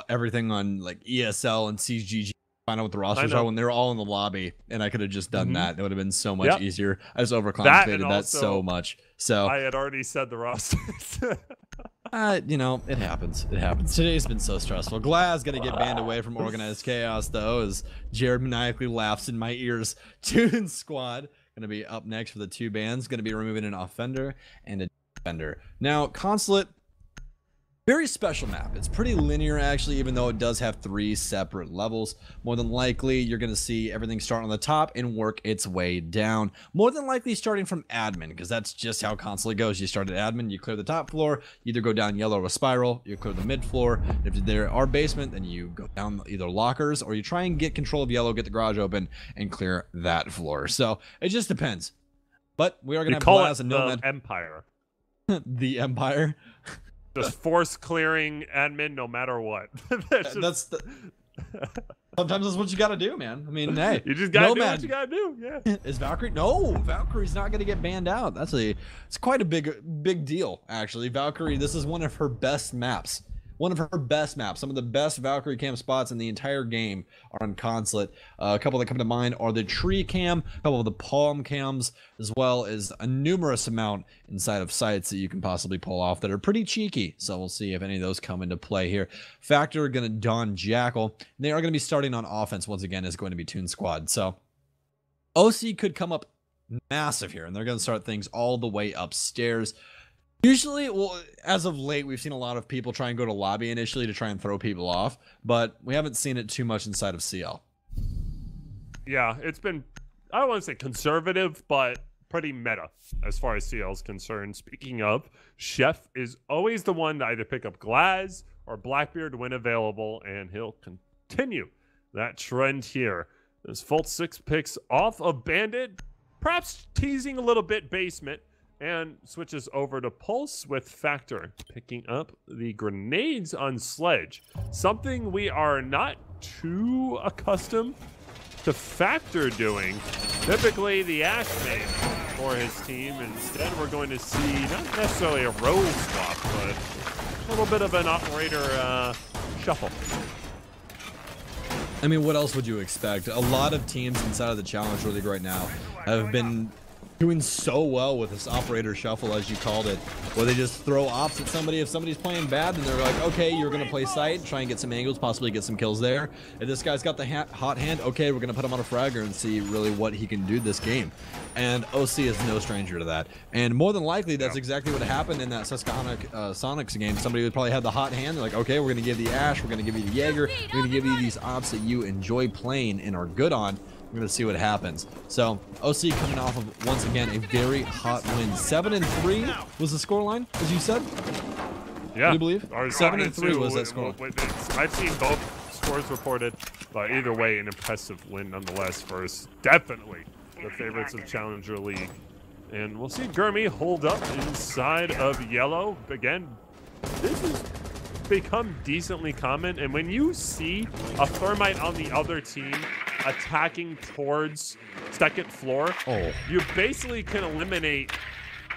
everything on like ESL and CGG. Find out what the rosters I know. are when they're all in the lobby, and I could have just done that. It would have been so much Yep. easier. I just That, overcomplicated and that also, so much. So I had already said the rosters. you know, it happens. It happens. Today's been so stressful. Glaz gonna get banned away from Organized Chaos though, as Jared maniacally laughs in my ears. Toon Squad gonna be up next for the 2 bans. Gonna be removing an offender and a defender. Now, Consulate. Very special map. It's pretty linear actually, even though it does have 3 separate levels. More than likely, you're going to see everything start on the top and work its way down. More than likely starting from admin, because that's just how Consulate goes. You start at admin, you clear the top floor, you either go down yellow or spiral, you clear the mid floor. If there are basement, then you go down either lockers, or you try and get control of yellow, get the garage open, and clear that floor. So it just depends. But we are going to have call Glaz it and the Nomad. Empire. The Empire. Just force clearing admin no matter what. Sometimes that's what you gotta do, man. I mean, hey, you just gotta do Nomad. what you gotta do. Yeah. Is Valkyrie? No, Valkyrie's not gonna get banned out. It's quite a big deal actually. Valkyrie, this is one of her best maps. One of her best maps. Some of the best Valkyrie cam spots in the entire game are on Consulate. A couple that come to mind are the tree cam, a couple of the palm cams, as well as a numerous amount inside of sites that you can possibly pull off that are pretty cheeky. So we'll see if any of those come into play here. Factor are going to don Jackal. They are going to be starting on offense once again. Is going to be Toon Squad. So OC could come up massive here, and they're going to start things all the way upstairs. Usually, well, as of late, we've seen a lot of people try and go to lobby initially to try and throw people off, but we haven't seen it too much inside of CL. Yeah, it's been, I don't want to say conservative, but pretty meta as far as CL is concerned. Speaking of, Chef is always the one to either pick up Glaz or Blackbeard when available, and he'll continue that trend here. This Volt 6 picks off of Bandit, perhaps teasing a little bit basement, and switches over to Pulse with Factor, picking up the grenades on Sledge. Something we are not too accustomed to Factor doing. Typically the Ash main for his team. Instead, we're going to see not necessarily a role swap, but a little bit of an operator shuffle. I mean, what else would you expect? A lot of teams inside of the Challenger League right now have been doing so well with this operator shuffle, as you called it, where they just throw ops at somebody. If somebody's playing bad, then they're like, okay, you're going to play site, try and get some angles, possibly get some kills there. If this guy's got the hot hand, okay, we're going to put him on a fragger and see really what he can do this game. And OC is no stranger to that. And more than likely, that's exactly what happened in that Susquehanna Sonics game. Somebody would probably have the hot hand. They're like, okay, we're going to give the Ash, we're going to give you the Jaeger, we're going to give you these ops that you enjoy playing and are good on. We're going to see what happens. So, OC coming off of, once again, a very hot win. 7-3 was the scoreline, as you said? Yeah. Do you believe? 7-3 was that score. I've seen both scores reported, but either way, an impressive win nonetheless for us. Definitely the favorites of Challenger League. And we'll see Gurmy hold up inside of yellow. Again, this has become decently common, and when you see a Thermite on the other team attacking towards second floor, you basically can eliminate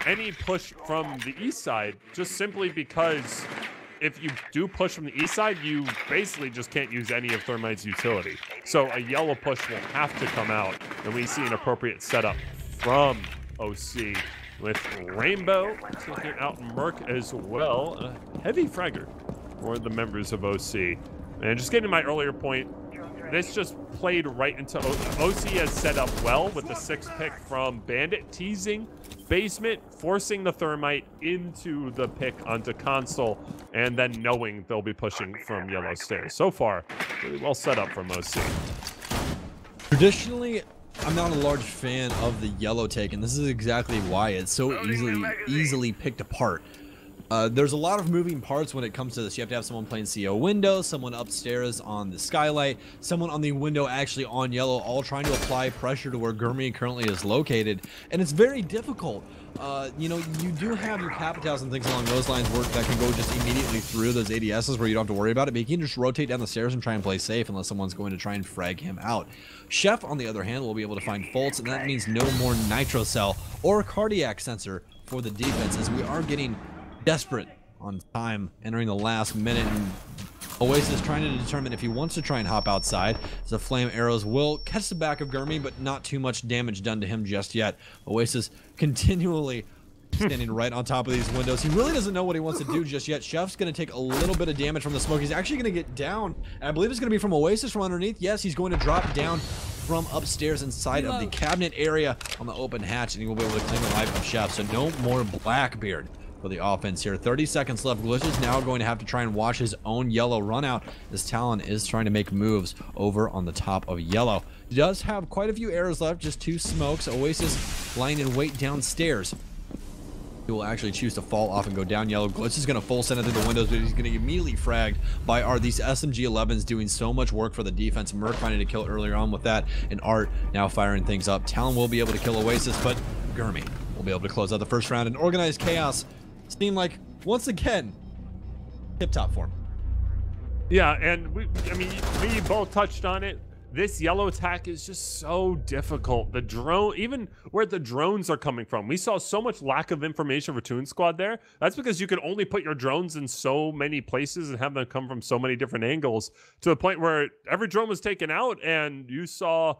any push from the east side, just simply because if you do push from the east side, you basically just can't use any of Thermite's utility. So a yellow push will have to come out, and we see an appropriate setup from OC with Rainbow taking out Merc as well. A heavy fragger for the members of OC. And just getting to my earlier point, this just played right into OC has set up well with the 6th pick from Bandit, teasing basement, forcing the Thermite into the pick onto console, and then knowing they'll be pushing from yellow stairs. So far, really well set up from OC. Traditionally, I'm not a large fan of the yellow take, and this is exactly why it's so easily picked apart. There's a lot of moving parts when it comes to this. You have to have someone playing CO window, someone upstairs on the skylight, someone on the window actually on yellow, all trying to apply pressure to where Gurmy currently is located, and it's very difficult. You know, you do have your Capitals and things along those lines work that can go just immediately through those ADSs where you don't have to worry about it, but you can just rotate down the stairs and try and play safe unless someone's going to try and frag him out. Chef, on the other hand, will be able to find faults, and that means no more Nitro Cell or Cardiac Sensor for the defense, as we are getting desperate on time, entering the last minute, and Oasis trying to determine if he wants to try and hop outside. So flame arrows will catch the back of Gurmy, but not too much damage done to him just yet. Oasis continually standing right on top of these windows. He really doesn't know what he wants to do just yet. Chef's going to take a little bit of damage from the smoke. He's actually going to get down, and I believe it's going to be from Oasis from underneath. Yes, he's going to drop down from upstairs inside of the cabinet area on the open hatch, and he will be able to claim the life of Chef. So no more Blackbeard for the offense here. 30 seconds left. Glitch is now going to have to try and watch his own yellow run out, as Talon is trying to make moves over on the top of yellow. He does have quite a few arrows left, just 2 smokes. Oasis lying in wait downstairs. He will actually choose to fall off and go down yellow. Glitch is going to full send it through the windows, but he's going to immediately fragged by Art. These SMG-11s doing so much work for the defense. Merc finding a kill earlier on with that, and Art now firing things up. Talon will be able to kill Oasis, but Gurmy will be able to close out the first round. And Organized Chaos seem like, once again, tip-top form. Yeah, and we both touched on it. This yellow attack is just so difficult. The drone, even where the drones are coming from, we saw so much lack of information for Toon Squad there. That's because you can only put your drones in so many places and have them come from so many different angles, to the point where every drone was taken out and you saw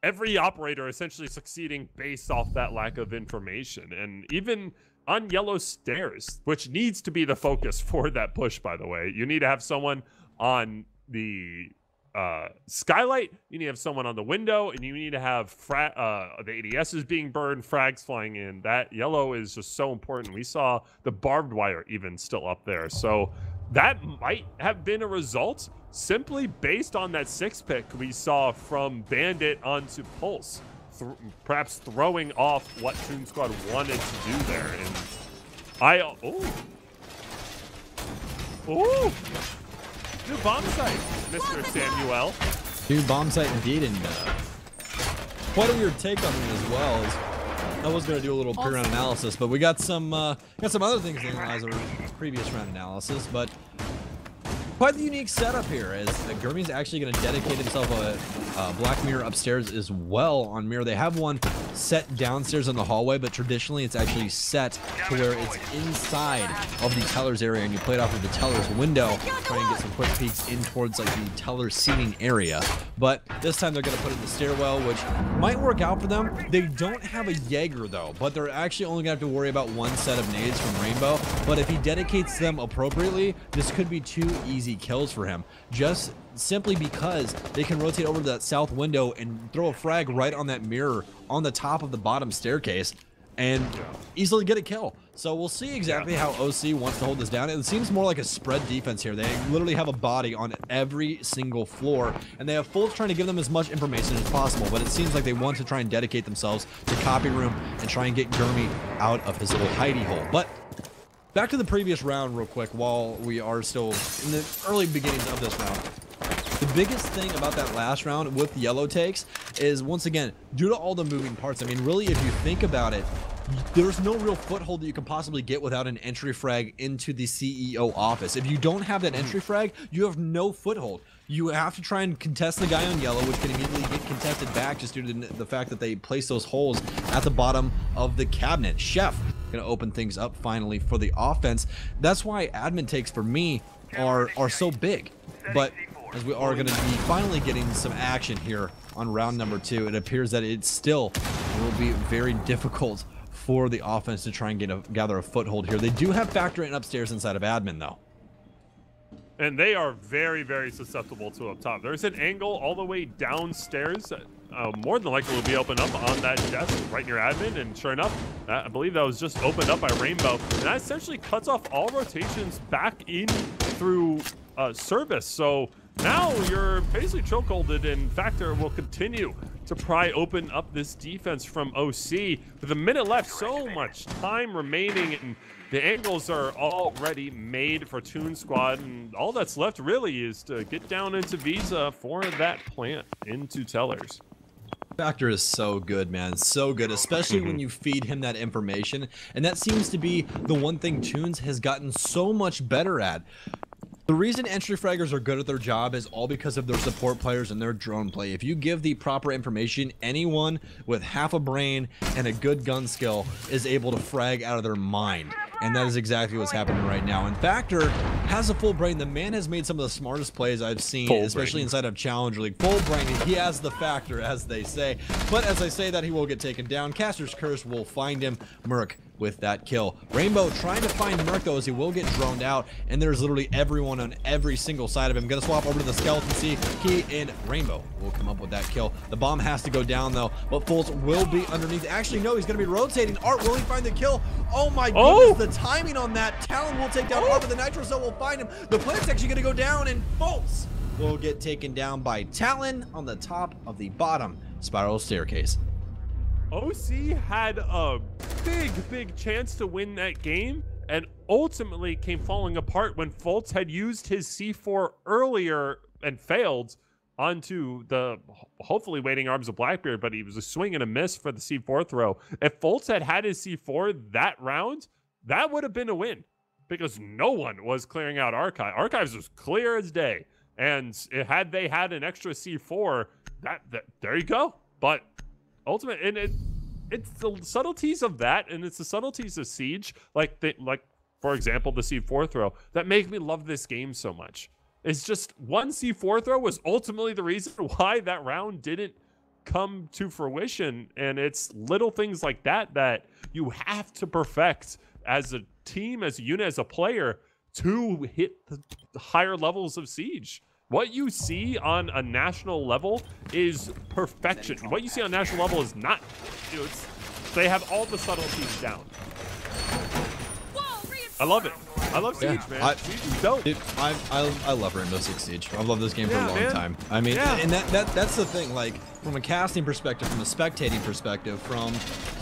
every operator essentially succeeding based off that lack of information. And even on yellow stairs, which needs to be the focus for that push, by the way, you need to have someone on the skylight, you need to have someone on the window, and you need to have the ADS is being burned, frags flying in. That yellow is just so important. We saw the barbed wire even still up there, so that might have been a result simply based on that 6 pick we saw from Bandit onto Pulse, perhaps throwing off what Toon Squad wanted to do there. And new bomb site, Mr. Samuel. New bomb site indeed, and quite a weird take on him as well. I was going to do a little pre-round analysis, but we got some other things to analyze over previous round analysis, but quite the unique setup here, as Gurmy's actually going to dedicate himself a Black Mirror upstairs as well on Mirror. They have one set downstairs in the hallway, but traditionally it's actually set to where it's inside of the teller's area, and you play it off of the teller's window, try and get some quick peeks in towards like the teller's seating area. But this time they're going to put it in the stairwell, which might work out for them. They don't have a Jaeger though, but they're actually only going to have to worry about 1 set of nades from Rainbow. But if he dedicates them appropriately, this could be 2 easy kills for him, just simply because they can rotate over to that south window and throw a frag right on that mirror on the top of the bottom staircase and easily get a kill. So we'll see exactly how OC wants to hold this down. It seems more like a spread defense here. They literally have a body on every single floor, and they have Fultz trying to give them as much information as possible, but it seems like they want to try and dedicate themselves to copy room and try and get Gurmy out of his little hidey hole. But back to the previous round real quick, while we are still in the early beginnings of this round. The biggest thing about that last round with yellow takes is, once again, due to all the moving parts. I mean, really, if you think about it, there's no real foothold that you can possibly get without an entry frag into the CEO office. If you don't have that entry frag, you have no foothold. You have to try and contest the guy on yellow, which can immediately get contested back just due to the fact that they place those holes at the bottom of the cabinet. Chef gonna open things up finally for the offense. That's why admin takes for me are so big. But as we are going to be finally getting some action here on round number 2, it appears that it still will be very difficult for the offense to try and gather a foothold here. They do have Factor in upstairs inside of admin though. And they are very, very susceptible to up top. There's an angle all the way downstairs. More than likely will be opened up on that desk right near admin, and sure enough, I believe that was just opened up by Rainbow. And that essentially cuts off all rotations back in through service. So now you're basically chokeholded, and Factor will continue to pry open up this defense from OC. With a minute left, so much time remaining, and the angles are already made for Toon Squad, and all that's left really is to get down into Visa for that plant into Tellers. Factor is so good, man. So good, especially when you feed him that information. And that seems to be the one thing Toons has gotten so much better at. The reason entry fraggers are good at their job is all because of their support players and their drone play. If you give the proper information, anyone with half a brain and a good gun skill is able to frag out of their mind. And that is exactly what's happening right now. And Factor has a full brain. The man has made some of the smartest plays I've seen, especially inside of Challenger League. Full brain. He has the factor, as they say. But as I say that, he will get taken down. Caster's Curse will find him. Merc with that kill. Rainbow trying to find Merc, though, as he will get droned out. And there's literally everyone on every single side of him. Gonna swap over to the Skeleton Sea. He and Rainbow will come up with that kill. The bomb has to go down, though. But Fultz will be underneath. Actually, no, he's gonna be rotating. Art, will he find the kill? Oh my goodness, the timing on that. Talon will take down Art, but the Nitro Cell will find him. The plant's actually gonna go down, and Fultz will get taken down by Talon on the top of the bottom spiral staircase. OC had a big chance to win that game and ultimately came falling apart when Fultz had used his C4 earlier and failed onto the hopefully waiting arms of Blackbeard, but he was a swing and a miss for the C4 throw. If Fultz had had his C4 that round, that would have been a win because no one was clearing out Archive. Archives was clear as day. And had they had an extra C4, that there you go. But ultimate, and it's the subtleties of that, and it's the subtleties of Siege, like for example the C4 throw, that make me love this game so much. It's just one C4 throw was ultimately the reason why that round didn't come to fruition, and it's little things like that that you have to perfect as a team, as a unit, as a player to hit the higher levels of Siege. What you see on a national level is perfection. What you see on national level is not, they have all the subtleties down. I love it. I love Siege, man. Siege's dope. Dude, I love Rainbow Six Siege. I've loved this game for a long time. I mean, and that's the thing. Like, from a casting perspective, from a spectating perspective, from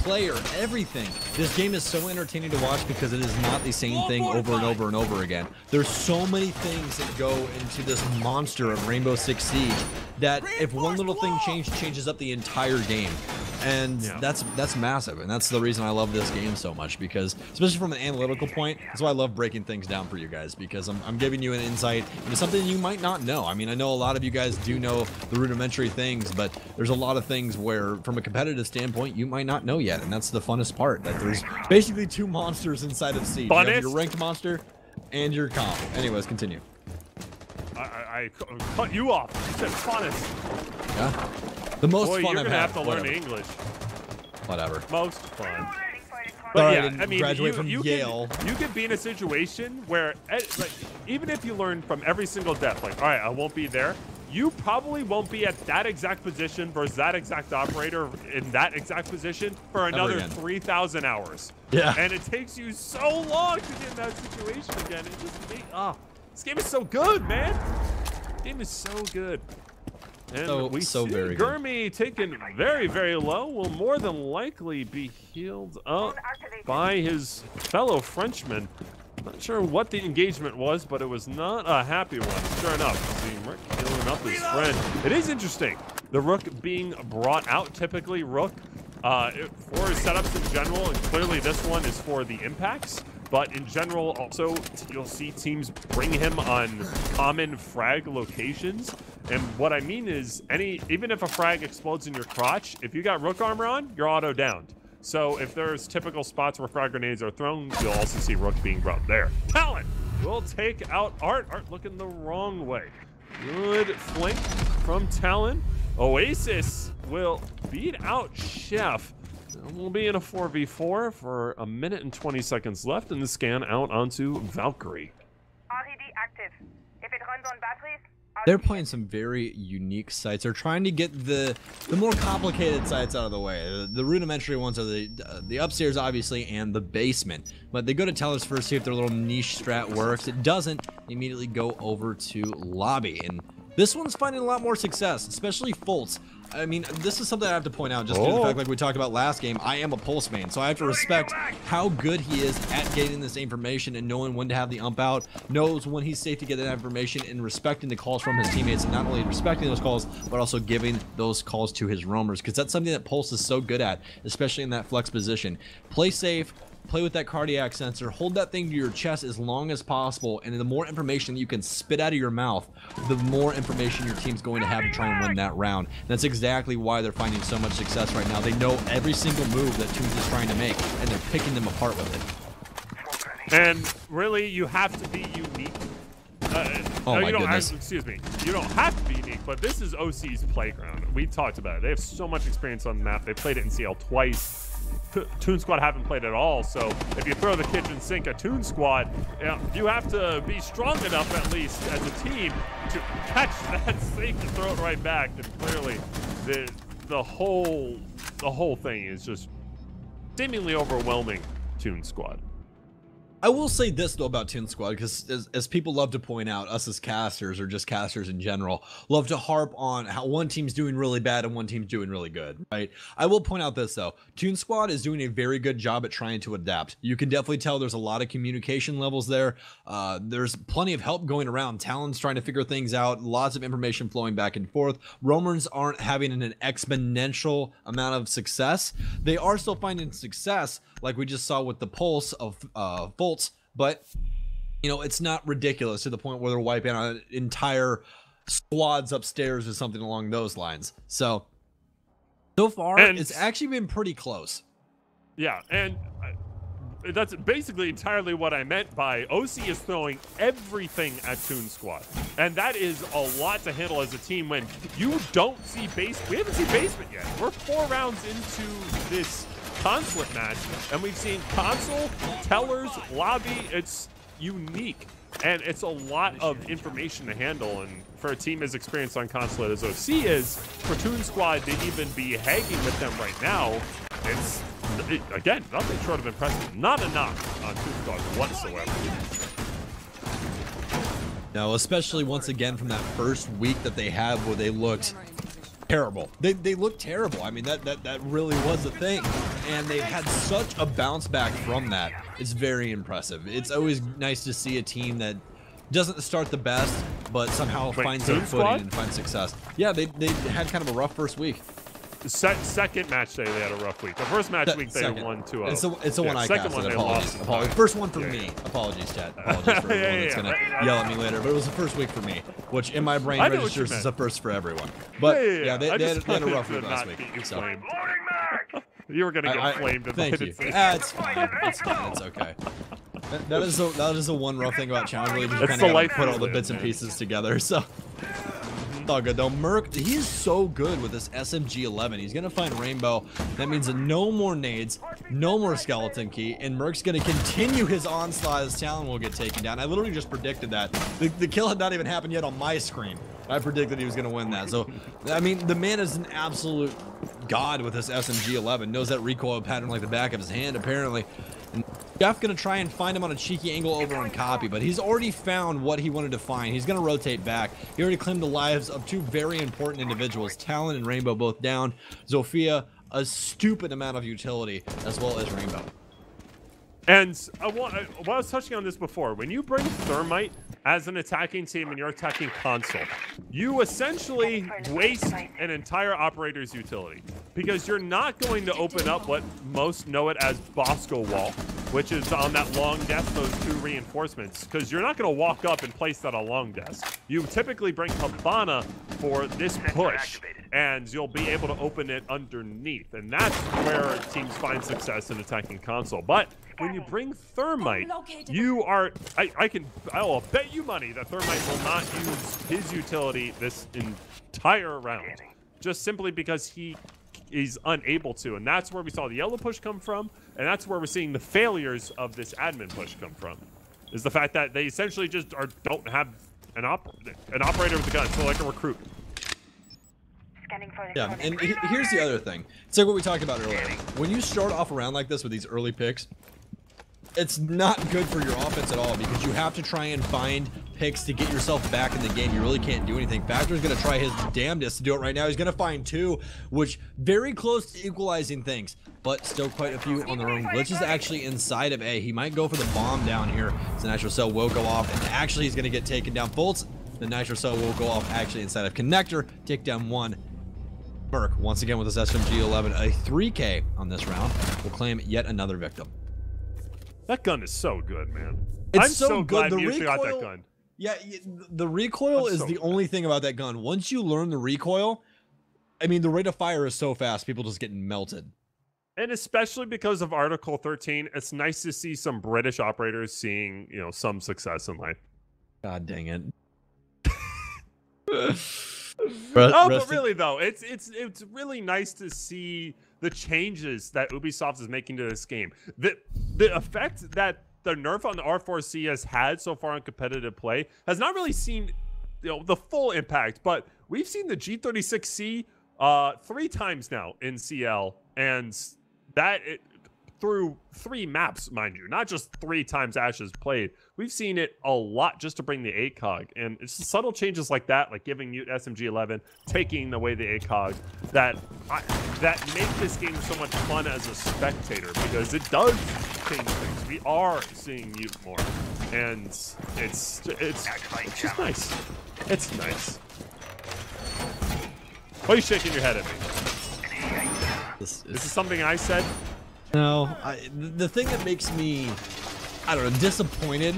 player, everything. This game is so entertaining to watch because it is not the same thing over and over and over again. There's so many things that go into this monster of Rainbow Six Siege that if one little thing changes up the entire game. And that's massive, and that's the reason I love this game so much, because especially from an analytical point, that's why I love breaking things down for you guys, because I'm giving you an insight into something you might not know. I mean, I know a lot of you guys do know the rudimentary things, but there's a lot of things where, from a competitive standpoint, you might not know yet, and that's the funnest part, that there's basically two monsters inside of Siege. You have your ranked monster and your comp. Anyways, continue. I cut you off. You said funnest. Yeah. The most fun I've you're had. gonna have to learn English. Whatever. Most fun. But yeah, I mean, graduate from Yale. You could be in a situation where, like, even if you learn from every single death, like, all right, I won't be there. You probably won't be at that exact position versus that exact operator in that exact position for another 3,000 hours. Yeah. And it takes you so long to get in that situation again. It just this game is so good, man. This game is so good. And we see very Gurmy taken very low, will more than likely be healed up by his fellow Frenchman. Not sure what the engagement was, but it was not a happy one. Sure enough, seeing Rook healing up his friend. It is interesting, the Rook being brought out. Typically, Rook, for his setups in general, and clearly this one is for the impacts, but in general, also, you'll see teams bring him on common frag locations. And what I mean is, even if a frag explodes in your crotch, if you got Rook armor on, you're auto downed. So if there's typical spots where frag grenades are thrown, you'll also see Rook being brought there. Talon will take out Art. Art looking the wrong way. Good flank from Talon. Oasis will beat out Chef. We'll be in a 4v4 for a minute and 20 seconds left, and the scan out onto Valkyrie. RED active. If it runs on batteries, they're playing some very unique sites. They're trying to get the more complicated sites out of the way. The rudimentary ones are the upstairs, obviously, and the basement. But they go to tellers first, see if their little niche strat works. It doesn't, they immediately go over to lobby. And this one's finding a lot more success, especially Fultz. I mean, this is something I have to point out, just due to the fact, like we talked about last game, I am a Pulse main, so I have to respect how good he is at getting this information and knowing when to have the ump out, knows when he's safe to get that information, and respecting the calls from his teammates, and not only respecting those calls, but also giving those calls to his roamers, because that's something that Pulse is so good at, especially in that flex position. Play safe, play with that cardiac sensor, hold that thing to your chest as long as possible, and the more information you can spit out of your mouth, the more information your team's going to have to try and win that round. And that's exactly why they're finding so much success right now. They know every single move that Toons is trying to make, and they're picking them apart with it. And really, you have to be unique. Oh my you don't goodness. Excuse me. You don't have to be unique, but this is OC's playground. We talked about it. They have so much experience on the map. They played it in CL twice. Toon Squad haven't played at all, so if you throw the kitchen sink at Toon Squad, you have to be strong enough, at least as a team, to catch that sink and throw it right back. And clearly, the whole thing is just seemingly overwhelming Toon Squad. I will say this though about Toon Squad, because as people love to point out, us as casters or just casters in general love to harp on how one team's doing really bad and one team's doing really good, right? I will point out this though, Toon Squad is doing a very good job at trying to adapt. You can definitely tell there's a lot of communication levels there. There's plenty of help going around. Talon's trying to figure things out, lots of information flowing back and forth. Roamers aren't having an exponential amount of success. They are still finding success, like we just saw with the Pulse of Volts, but you know, it's not ridiculous to the point where they're wiping out entire squads upstairs or something along those lines. So far, it's actually been pretty close. Yeah, and that's basically entirely what I meant by OC is throwing everything at Toon Squad. And that is a lot to handle as a team when you don't see base. We haven't seen basement yet. We're 4 rounds into this consulate match, and we've seen console, tellers, lobby. It's unique, and it's a lot of information to handle. And for a team as experienced on consulate as OC is, for Toon Squad to even be hanging with them right now, it's again nothing short of impressive. Not a knock on Toon Squad whatsoever. No, especially once again from that first week that they had where they looked terrible. They looked terrible. I mean, that really was a thing, and they've had such a bounce back from that. It's very impressive. It's always nice to see a team that doesn't start the best, but somehow finds their footing and finds success. Yeah, they had kind of a rough first week. Second match day, they had a rough week. The first match week, they won 2-0. It's the one I casted. Apologies. First one for me. Apologies, chat. Apologies for everyone that's going to yell at me later. But it was the first week for me, which in my brain registers as a first for everyone. But yeah, they had a rough week last week. So. You were going to get flamed. Thank you. It's fine. It's fine. It's okay. That is the one rough thing about Challenge League. You kind of put all the bits and pieces together. So. It's all good though. Merc, he is so good with this SMG-11. He's gonna find Rainbow. That means that no more nades, no more skeleton key, and Merc's gonna continue his onslaught as Talon will get taken down. I literally just predicted that. The kill had not even happened yet on my screen. I predicted he was gonna win that. So, I mean, the man is an absolute god with this SMG-11. Knows that recoil pattern like the back of his hand, apparently. And Jeff gonna try and find him on a cheeky angle over on copy, but he's already found what he wanted to find. He's gonna rotate back. He already claimed the lives of 2 very important individuals, Talon and Rainbow both down. Zofia, a stupid amount of utility, as well as Rainbow. And I was touching on this before. When you bring Thermite as an attacking team and you're attacking console, you essentially waste an entire operator's utility, because you're not going to open up what most know it as Bosco Wall, which is on that long desk, those 2 reinforcements, because you're not going to walk up and place that on long desk. You typically bring Habana for this push, and you'll be able to open it underneath, and that's where teams find success in attacking console. But when you bring Thermite, you are, I will bet you money that Thermite will not use his utility this entire round, just simply because he is unable to. And that's where we saw the yellow push come from, and that's where we're seeing the failures of this admin push come from, is the fact that they essentially just don't have an operator with a gun, so like a recruit. Yeah, and here's the other thing. It's like what we talked about earlier. When you start off a round like this with these early picks, it's not good for your offense at all, because you have to try and find picks to get yourself back in the game. You really can't do anything. Factor's going to try his damnedest to do it right now. He's going to find 2, which very close to equalizing things, but still quite a few on their own. Glitch is actually inside of A. He might go for the bomb down here. So Nitro Cell will go off, and actually he's going to get taken down. Bolts, the Nitro Cell will go off actually inside of Connector. Take down 1. Merc, once again with his SMG-11, a 3K on this round, will claim yet another victim. That gun is so good, man. It's I'm so good. glad The Mewtwo got that recoil- gun. Yeah, the recoil I'm is so the only thing about that gun. Once you learn the recoil, I mean, the rate of fire is so fast, people just get melted. And especially because of Article 13, it's nice to see some British operators seeing, you know, some success in life. God dang it. But really though, it's really nice to see the changes that Ubisoft is making to this game. The effect that the nerf on the R4C has had so far in competitive play has not really seen, you know, the full impact, but we've seen the G36C 3 times now in CL, and that through 3 maps, mind you, not just 3 times Ash has played. We've seen it a lot just to bring the ACOG, and it's subtle changes like that, like giving Mute SMG11, taking away the ACOG, that make this game so much fun as a spectator, because it does change things. We are seeing Mute more, and it's just nice. It's nice. Why are you shaking your head at me? This is something I said? No, the thing that makes me, I don't know, disappointed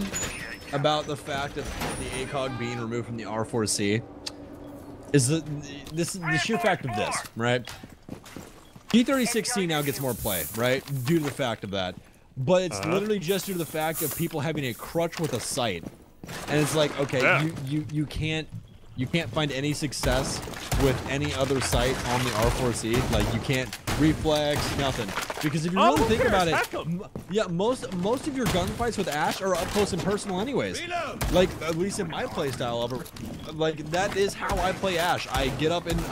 about the fact of the ACOG being removed from the R4C is the sheer fact of this, right? G36C now gets more play, right? Due to the fact of that. But it's literally just due to the fact of people having a crutch with a sight. And it's like, okay, Yeah. you can't find any success with any other sight on the R4C. Like, you can't reflex, nothing. Because if you really think about it, yeah, most of your gunfights with Ash are up close and personal anyways. Like, at least in my playstyle of it, like, that is how I play Ash. I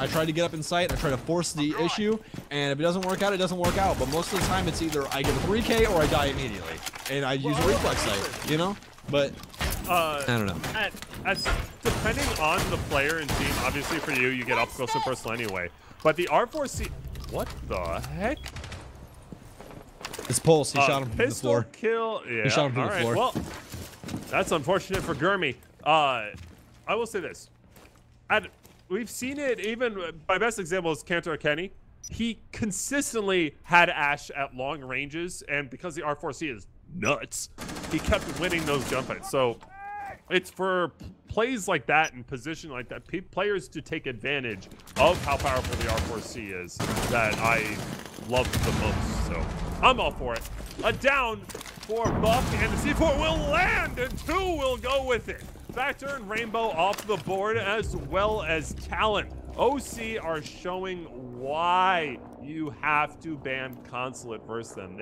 try to get up in sight, I try to force the issue, and if it doesn't work out, it doesn't work out. But most of the time, it's either I get a 3K or I die immediately. And I use a reflex sight, you know? But I don't know. Depending on the player and team, obviously for you, you get up close and personal anyway. But the R4C, what the heck? It's Pulse. He shot him from the Pistol floor. kill. Yeah. He shot him from all the right. floor. Well, that's unfortunate for Gurmy. I will say this. We've seen it even. My best example is Cantor Kenny. He consistently had Ash at long ranges, and because the R4C is nuts, he kept winning those gunfights. So it's for plays like that and position like that, players to take advantage of how powerful the R4C is, that I love the most. So I'm all for it. A down for Buck, and the C4 will land, and 2 will go with it. Factor and Rainbow off the board, as well as Talon. OC are showing why you have to ban Consulate versus them.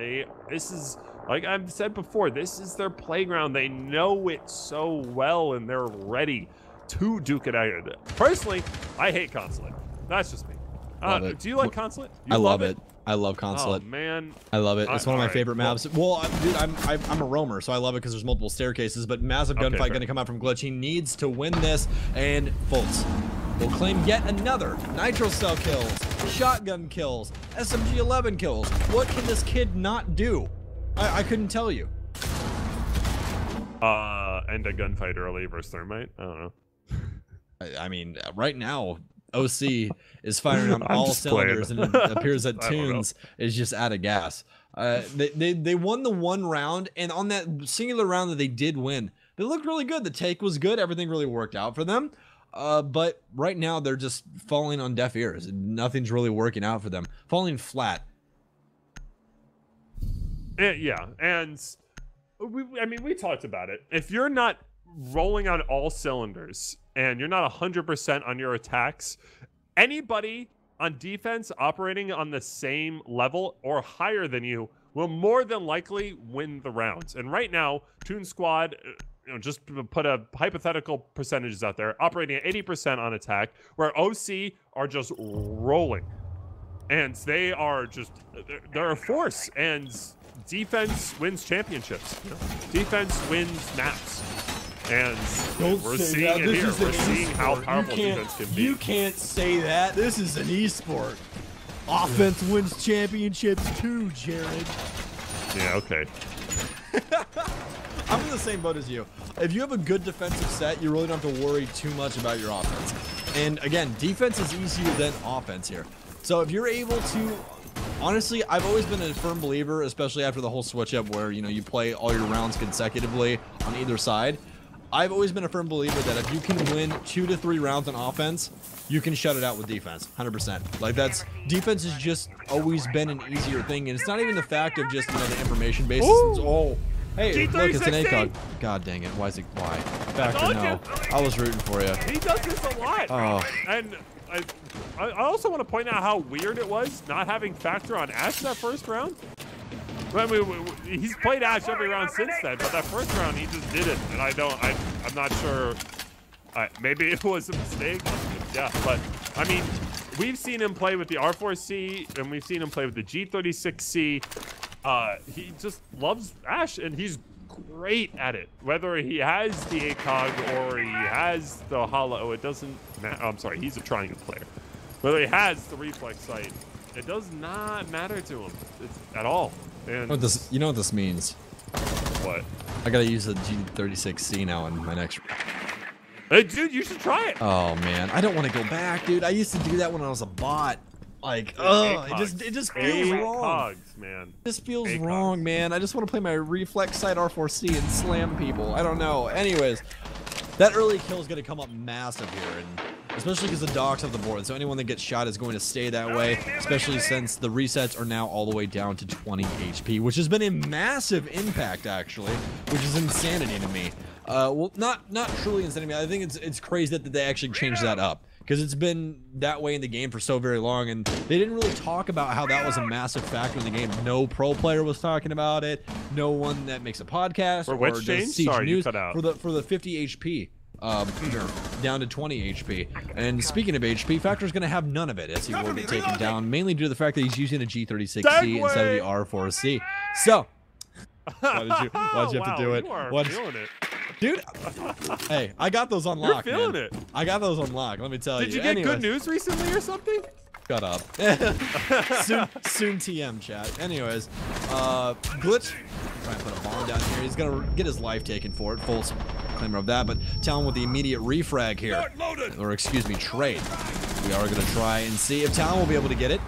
This is, like I've said before, this is their playground. They know it so well, and they're ready to duke it out. Personally, I hate Consulate. That's just me. Do you like Consulate? I love it. I love Consulate. Oh man, I love it. It's one of my favorite well, maps. Well, dude, I'm a roamer, so I love it because there's multiple staircases. But massive gunfight going to come out from Glitch. He needs to win this, and Fultz will claim yet another Nitro Cell kills, shotgun kills, SMG11 kills. What can this kid not do? I couldn't tell you. End a gunfight early versus Thermite. I don't know. I mean, right now, OC is firing on all just cylinders, playing. and it appears that I don't know. Tunes is just out of gas. They won the one round, and on that singular round that they did win, they looked really good. The take was good. Everything really worked out for them. But right now, they're just falling on deaf ears. Nothing's really working out for them. Falling flat. Yeah, and we talked about it. If you're not rolling on all cylinders and you're not 100% on your attacks, anybody on defense operating on the same level or higher than you will more than likely win the rounds. And right now, Toon Squad, just to put a hypothetical percentages out there, operating at 80% on attack, where OC are just rolling. And they are just, they're a force, and defense wins championships. Defense wins maps. And we're seeing it here. We're seeing how powerful defense can be. You can't say that. This is an esport. Offense wins championships too, Jared. Yeah, okay. I'm in the same boat as you. If you have a good defensive set, you really don't have to worry too much about your offense. And again, defense is easier than offense here. So if you're able to honestly, I've always been a firm believer, especially after the whole switch up where, you know, you play all your rounds consecutively on either side. I've always been a firm believer that if you can win 2 to 3 rounds on offense, you can shut it out with defense, 100%. Like defense has just always been an easier thing, and it's not even the fact of just, you know, the information basis. Oh, hey, look, it's an ACOG. God dang it, why? Factor, no. I was rooting for you. He does this a lot. Oh. And I also want to point out how weird it was not having Factor on Ash that first round. I mean, he's played Ash every round since then, but that first round he just didn't, and I'm not sure. Maybe it was a mistake. Yeah, but I mean, we've seen him play with the R4C, and we've seen him play with the G36C. He just loves Ash, and he's great at it. Whether he has the ACOG or he has the Hollow, it doesn't matter. I'm sorry, he's a triangle player. Whether he has the reflex sight, it does not matter to him at all. And you know what this means? What? I gotta use the G36C now in my next. Hey, dude, you should try it. Oh man, I don't want to go back, dude. I used to do that when I was a bot. Like, it just feels wrong. Man. This feels wrong, man. I just want to play my reflex sight R4C and slam people. I don't know. Anyways, that early kill is gonna come up massive here, and especially because the docks have the board, so anyone that gets shot is going to stay that way, especially since the resets are now all the way down to 20 HP, which has been a massive impact, actually, which is insanity to me. Well, not truly insanity. I think it's crazy that they actually changed that up, because it's been that way in the game for so very long, and they didn't really talk about how that was a massive factor in the game. No pro player was talking about it. No one that makes a podcast or does Siege News for the 50 HP. Down to 20 HP. And speaking of HP, Factor's going to have none of it as he will be taken down, mainly due to the fact that he's using a G36C instead of the R4C. So, why'd you have to do it? Feeling it. Dude, hey, I got those unlocked. You're feeling it. I got those unlocked, let me tell you. Did you get good news recently or something? Shut up. soon TM, chat. Anyways, Glitch, trying to put a bomb down here. He's going to get his life taken for it. Full disclaimer of that, but Talon with the immediate refrag here. Or excuse me, trade. We are going to try and see if Talon will be able to get it.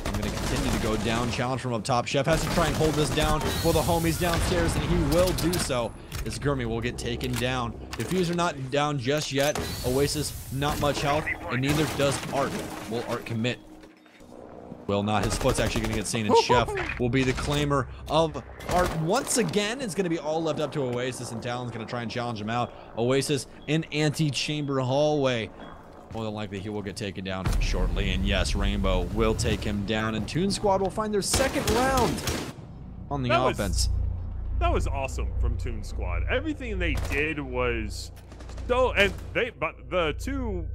I'm going to continue to go down. Challenge from up top. Chef has to try and hold this down for the homies downstairs, and he will do so. As Gurmy will get taken down. Diffuser not down just yet. Oasis, not much health, and neither does Art. Will Art commit? Will not. His foot's actually going to get seen, and Chef will be the claimer of Art. Once again, it's going to be all left up to Oasis, and Talon's going to try and challenge him out. Oasis in anti-chamber hallway. More than likely, he will get taken down shortly, and yes, Rainbow will take him down, and Toon Squad will find their second round on the offense. That was awesome from Toon Squad. Everything they did was so, and but the two,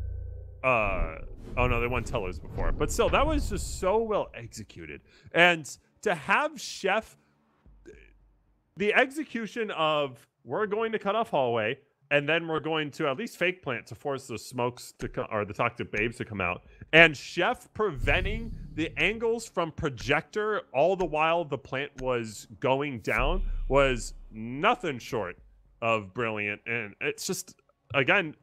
oh no, they won tellers before, but still, that was just so well executed. And to have Chef, the execution of we're going to cut off hallway, and then we're going to at least fake plant to force the smokes to come, or the toxic babes to come out. And Chef preventing the angles from projector all the while the plant was going down was nothing short of brilliant. And it's just, again,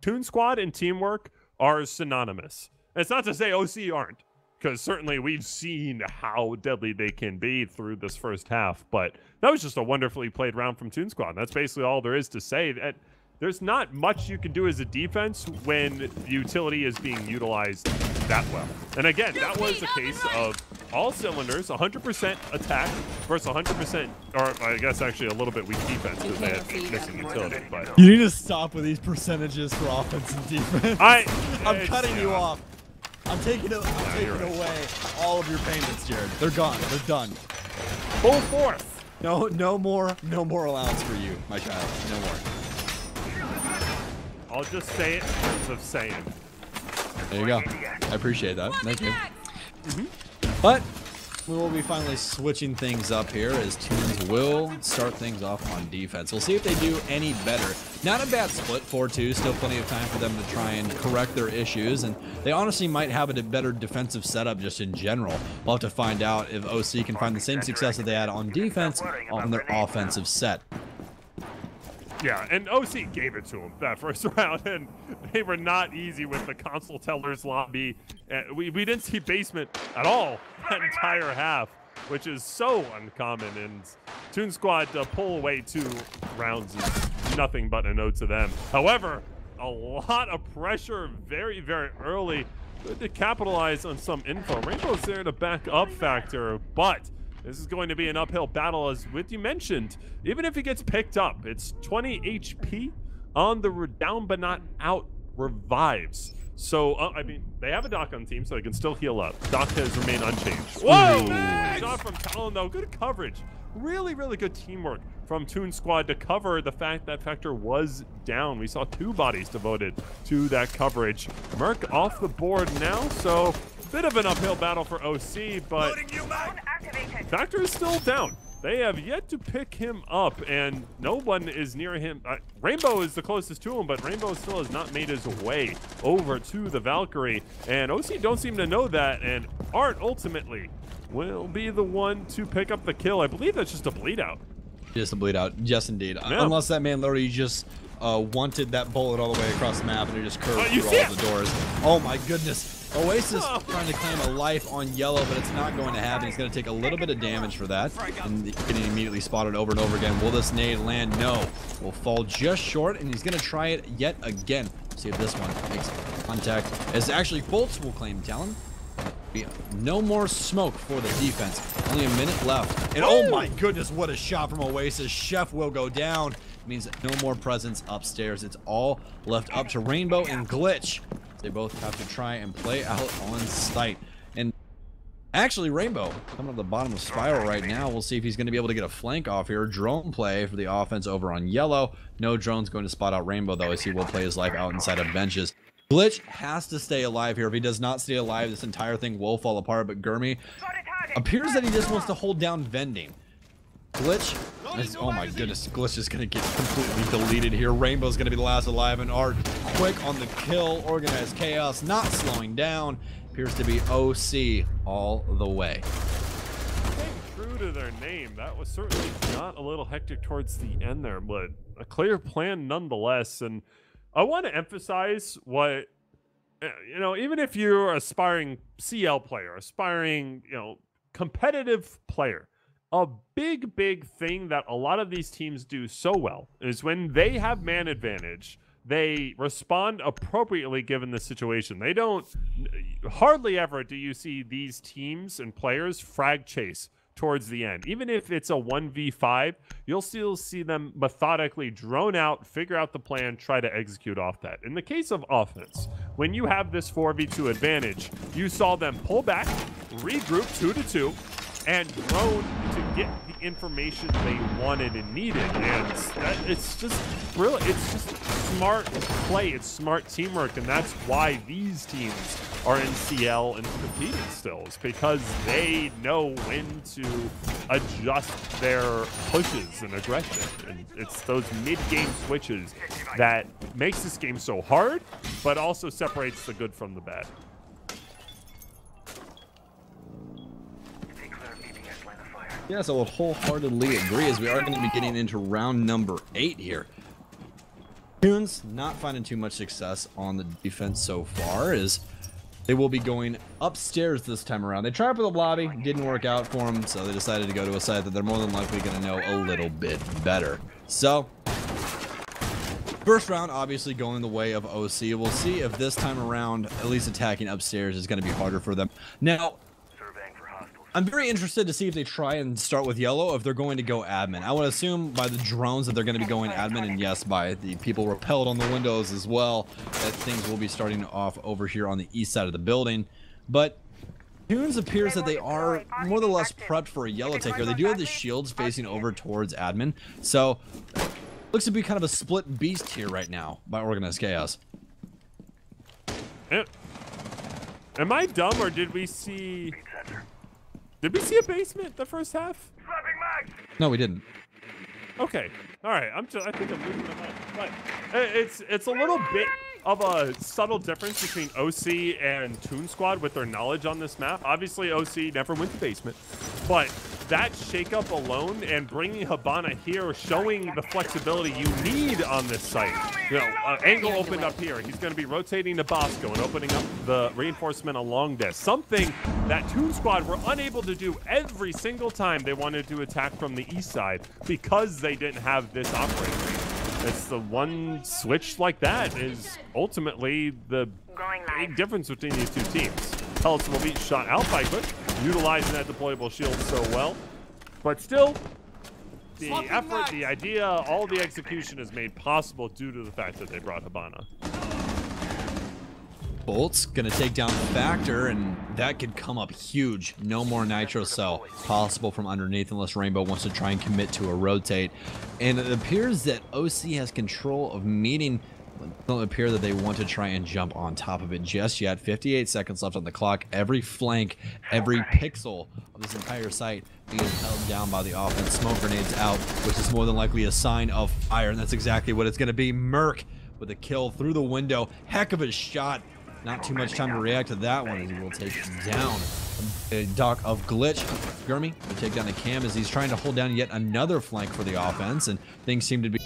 Toon Squad and teamwork are synonymous. And it's not to say OC aren't, because certainly we've seen how deadly they can be through this first half. But that was just a wonderfully played round from Toon Squad. That's basically all there is to say. That there's not much you can do as a defense when utility is being utilized that well. And again, that was the case of all cylinders, 100% attack versus 100%, or I guess actually a little bit weak defense because they had missing utility. But you need to stop with these percentages for offense and defense. I'm cutting you off. I'm taking away all of your payments, Jared. They're gone. They're done. Full force. No more allowance for you, my child. No more. I'll just say it in terms of saying. There you go. I appreciate that. Thank you. But we will be finally switching things up here as Toons will start things off on defense. We'll see if they do any better. Not a bad split, 4-2. Still plenty of time for them to try and correct their issues. And they honestly might have a better defensive setup just in general. We'll have to find out if OC can find the same success that they had on defense on their offensive set. Yeah, and OC gave it to him that first round, and they were not easy with the console teller's lobby. We didn't see basement at all that entire half, which is so uncommon, and Toon Squad to pull away 2 rounds is nothing but a no to them. However, a lot of pressure very, very early. Good to capitalize on some info. Rainbow's there to back up Factor, but this is going to be an uphill battle, as with you mentioned. Even if he gets picked up, it's 20 HP on the down but not out revives. So, I mean, they have a Doc on team, so they can still heal up. Doc has remained unchanged. Whoa! Shot from Talon, though. Good coverage. Really, really good teamwork from Toon Squad to cover the fact that Factor was down. We saw 2 bodies devoted to that coverage. Merc off the board now, so bit of an uphill battle for OC, but Factor is still down. They have yet to pick him up, and no one is near him. Rainbow is the closest to him, but Rainbow still has not made his way over to the Valkyrie, and OC don't seem to know that, and Art ultimately will be the one to pick up the kill. I believe that's just a bleed out. Just a bleed out, yes indeed. Yeah. Unless that man literally just wanted that bullet all the way across the map and it just curved through all the doors. Oh my goodness. Oasis trying to claim a life on yellow, but it's not going to happen. He's going to take a little bit of damage for that, and getting immediately spotted over and over again. Will this nade land? No. Will fall just short, and he's going to try it yet again. See if this one makes contact. As actually Bolts will claim Talon. No more smoke for the defense. Only a minute left. And oh my goodness, what a shot from Oasis. Chef will go down. It means no more presence upstairs. It's all left up to Rainbow and Glitch. They both have to try and play out on sight. And actually, Rainbow coming up the bottom of Spiral right now. We'll see if he's going to be able to get a flank off here. Drone play for the offense over on yellow. No drone's going to spot out Rainbow, though, as he will play his life out inside of benches. Glitch has to stay alive here. If he does not stay alive, this entire thing will fall apart. But Gurmy appears that he just wants to hold down vending. Glitch is, oh my goodness, Glitch is going to get completely deleted here. Rainbow's going to be the last alive, and Art quick on the kill. Organized Chaos not slowing down. Appears to be OC all the way. Staying true to their name, that was certainly not a little hectic towards the end there, but a clear plan nonetheless. And I want to emphasize what, you know, even if you're an aspiring CL player, aspiring, you know, competitive player, a big, big thing that a lot of these teams do so well is when they have man advantage, they respond appropriately given the situation. They don't, hardly ever do you see these teams and players frag chase towards the end. Even if it's a 1v5, you'll still see them methodically drone out, figure out the plan, try to execute off that. In the case of offense, when you have this 4v2 advantage, you saw them pull back, regroup 2-2, and drone to get the information they wanted and needed. And it's just brilliant. It's just smart play. It's smart teamwork. And that's why these teams are in CL and competing still. It's because they know when to adjust their pushes and aggression. And it's those mid-game switches that makes this game so hard, but also separates the good from the bad. Yes, I will wholeheartedly agree, as we are going to be getting into round number 8 here. Toons not finding too much success on the defense so far, as they will be going upstairs this time around. They tried for the lobby, didn't work out for them, so they decided to go to a site that they're more than likely going to know a little bit better. So, first round obviously going the way of OC. We'll see if this time around, at least attacking upstairs is going to be harder for them. Now, I'm very interested to see if they try and start with yellow, if they're going to go admin. I would assume by the drones that they're going to be going admin, and yes, by the people repelled on the windows as well, that things will be starting off over here on the east side of the building. But Toons appears that they are more or less prepped for a yellow taker. They do have the shields facing over towards admin, so looks to be kind of a split beast here right now by Organized Chaos. Am I dumb, or did we see... Did we see a basement the first half? No, we didn't. Okay. All right. I think I'm losing my mind. But it's a little bit of a subtle difference between OC and Toon Squad with their knowledge on this map. Obviously, OC never went to basement, but that shakeup alone and bringing Hibana here, showing the flexibility you need on this site. You know, Angle opened up here. He's going to be rotating to Bosco and opening up the reinforcement along this. Something that Toon Squad were unable to do every single time they wanted to attack from the east side because they didn't have this operating range. It's the one switch like that is ultimately the big difference between these two teams. Pelletz will be shot out by Glitch, utilizing that deployable shield so well. But still, the effort, the idea, all the execution is made possible due to the fact that they brought Hibana. Bolt's gonna take down the Factor, and that could come up huge. No more Nitro Cell possible from underneath unless Rainbow wants to try and commit to a rotate. And it appears that OC has control of meeting. It doesn't appear that they want to try and jump on top of it just yet. 58 seconds left on the clock. Every flank, every pixel of this entire site being held down by the offense. Smoke grenades out, which is more than likely a sign of fire, and that's exactly what it's going to be. Merc with a kill through the window. Heck of a shot. Not too much time to react to that one as he will take down a Doc of Glitch. Gurmy will take down the Cam as he's trying to hold down yet another flank for the offense, and things seem to be...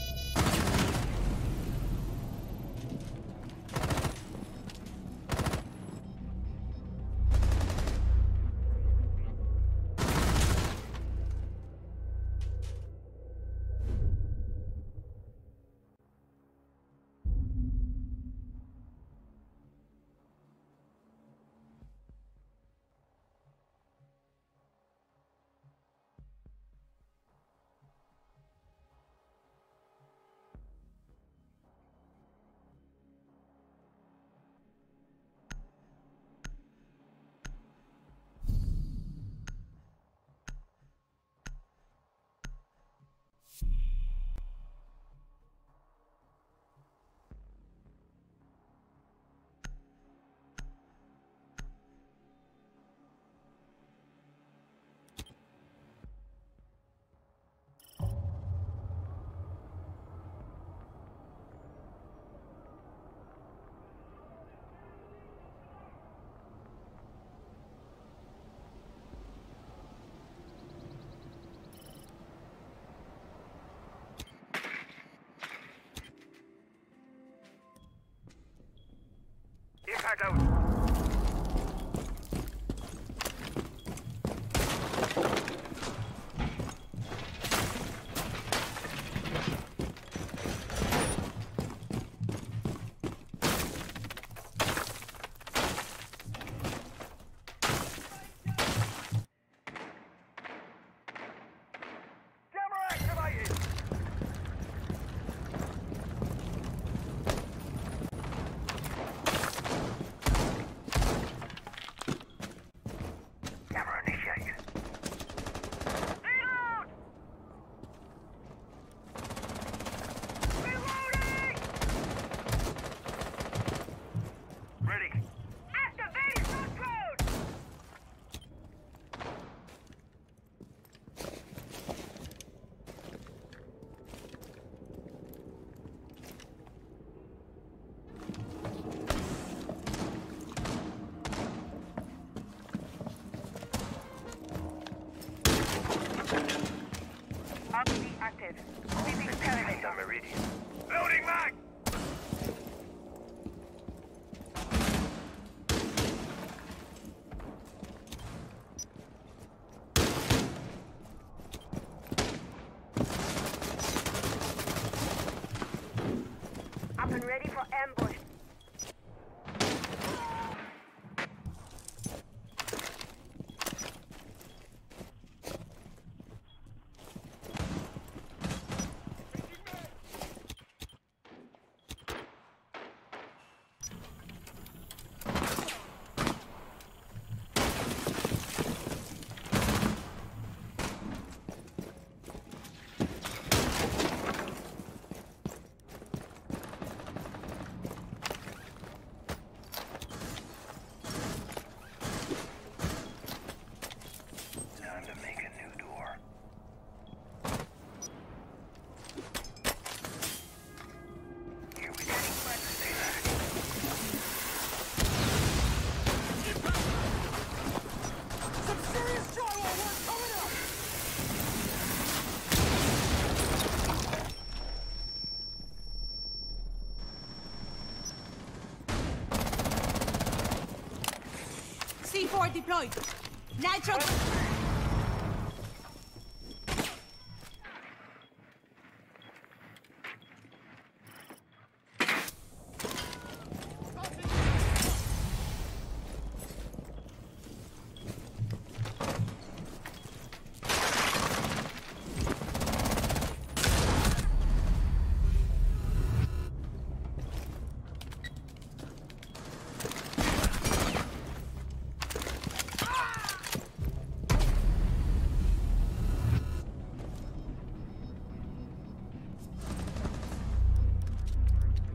Impact out. C4 deployed. Nitro.